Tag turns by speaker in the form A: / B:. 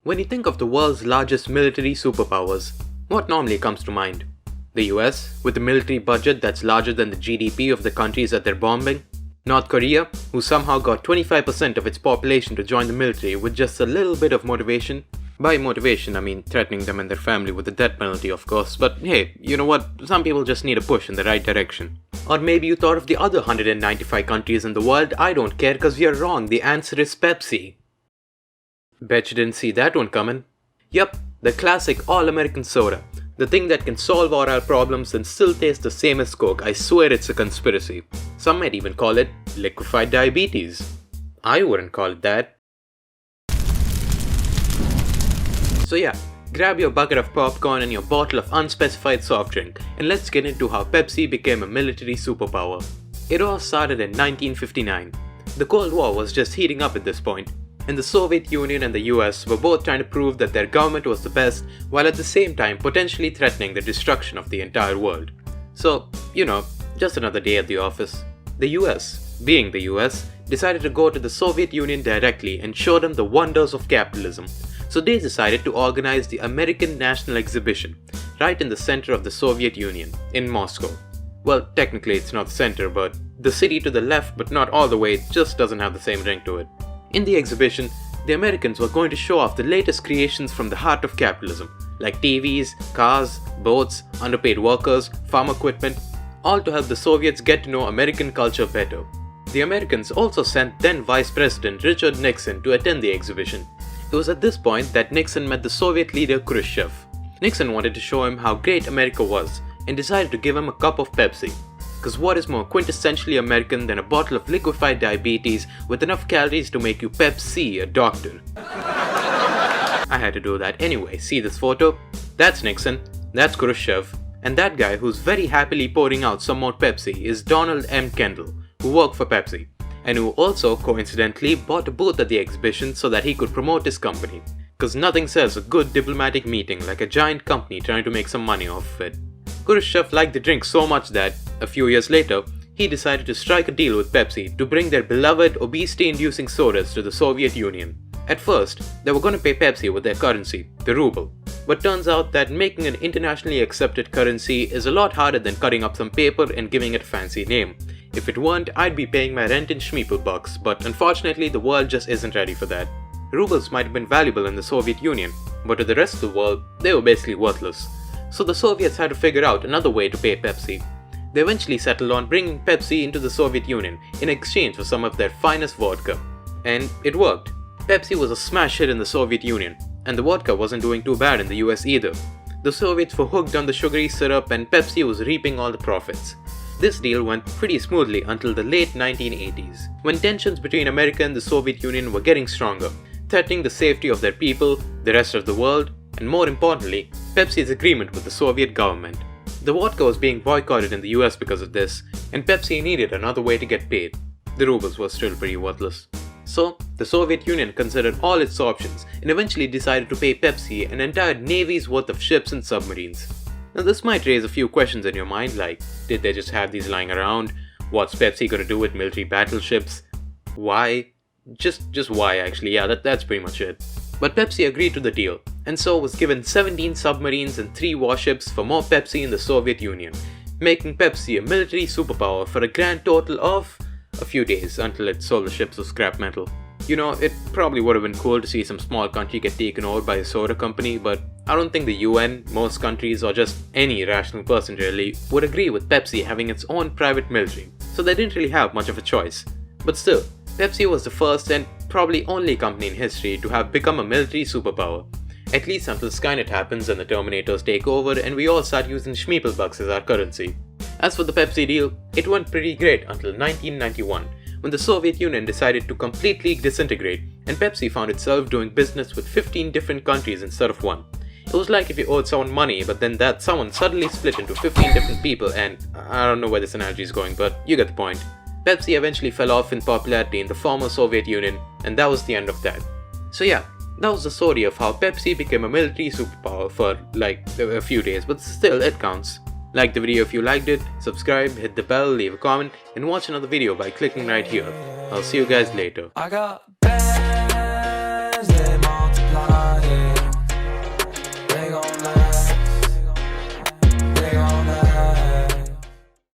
A: When you think of the world's largest military superpowers, what normally comes to mind? The US, with a military budget that's larger than the GDP of the countries that they're bombing? North Korea, who somehow got 25% of its population to join the military with just a little bit of motivation? By motivation, I mean threatening them and their family with the death penalty, of course, but hey, you know what? Some people just need a push in the right direction. Or maybe you thought of the other 195 countries in the world. I don't care, because you're wrong. The answer is Pepsi. Bet you didn't see that one coming. Yup, the classic all-American soda. The thing that can solve all our problems and still taste the same as Coke. I swear it's a conspiracy. Some might even call it liquefied diabetes. I wouldn't call it that. So yeah, grab your bucket of popcorn and your bottle of unspecified soft drink, and let's get into how Pepsi became a military superpower. It all started in 1959. The Cold War was just heating up at this point, and the Soviet Union and the US were both trying to prove that their government was the best, while at the same time potentially threatening the destruction of the entire world. So, just another day at the office. The US, being the US, decided to go to the Soviet Union directly and show them the wonders of capitalism. So they decided to organize the American National Exhibition, right in the center of the Soviet Union, in Moscow. Well, technically it's not the center, but the city to the left but not all the way just doesn't have the same ring to it. In the exhibition, the Americans were going to show off the latest creations from the heart of capitalism, like TVs, cars, boats, underpaid workers, farm equipment, all to help the Soviets get to know American culture better. The Americans also sent then Vice President Richard Nixon to attend the exhibition. It was at this point that Nixon met the Soviet leader Khrushchev. Nixon wanted to show him how great America was and decided to give him a cup of Pepsi. Cause what is more quintessentially American than a bottle of liquefied diabetes with enough calories to make you Pepsi a doctor? I had to do that anyway. See this photo? That's Nixon, that's Khrushchev, and that guy who's very happily pouring out some more Pepsi is Donald M. Kendall, who worked for Pepsi, and who also coincidentally bought a booth at the exhibition so that he could promote his company. Cause nothing says a good diplomatic meeting like a giant company trying to make some money off of it. Khrushchev liked the drink so much that, a few years later, he decided to strike a deal with Pepsi to bring their beloved obesity-inducing sodas to the Soviet Union. At first, they were going to pay Pepsi with their currency, the ruble. But turns out that making an internationally accepted currency is a lot harder than cutting up some paper and giving it a fancy name. If it weren't, I'd be paying my rent in Schmeeple bucks, but unfortunately the world just isn't ready for that. Rubles might have been valuable in the Soviet Union, but to the rest of the world, they were basically worthless. So the Soviets had to figure out another way to pay Pepsi. They eventually settled on bringing Pepsi into the Soviet Union in exchange for some of their finest vodka. And it worked. Pepsi was a smash hit in the Soviet Union, and the vodka wasn't doing too bad in the US either. The Soviets were hooked on the sugary syrup and Pepsi was reaping all the profits. This deal went pretty smoothly until the late 1980s, when tensions between America and the Soviet Union were getting stronger, threatening the safety of their people, the rest of the world, and more importantly, Pepsi's agreement with the Soviet government. The vodka was being boycotted in the US because of this, and Pepsi needed another way to get paid. The rubles were still pretty worthless. So, the Soviet Union considered all its options and eventually decided to pay Pepsi an entire navy's worth of ships and submarines. Now this might raise a few questions in your mind like, did they just have these lying around? What's Pepsi gonna do with military battleships? Why? Just why actually, yeah, that's pretty much it. But Pepsi agreed to the deal, and so was given 17 submarines and 3 warships for more Pepsi in the Soviet Union, making Pepsi a military superpower for a grand total of a few days until it sold the ships of scrap metal. It probably would have been cool to see some small country get taken over by a soda company, but I don't think the UN, most countries, or just any rational person really would agree with Pepsi having its own private military, so they didn't really have much of a choice. But still, Pepsi was the first and probably only company in history to have become a military superpower. At least until Skynet happens and the Terminators take over and we all start using Schmeeple bucks as our currency. As for the Pepsi deal, it went pretty great until 1991, when the Soviet Union decided to completely disintegrate and Pepsi found itself doing business with 15 different countries instead of one. It was like if you owed someone money, but then that someone suddenly split into 15 different people, and I don't know where this analogy is going, but you get the point. Pepsi eventually fell off in popularity in the former Soviet Union, and that was the end of that. So yeah, that was the story of how Pepsi became a military superpower for like a few days, but still it counts. Like the video if you liked it, subscribe, hit the bell, leave a comment, and watch another video by clicking right here. I'll see you guys later.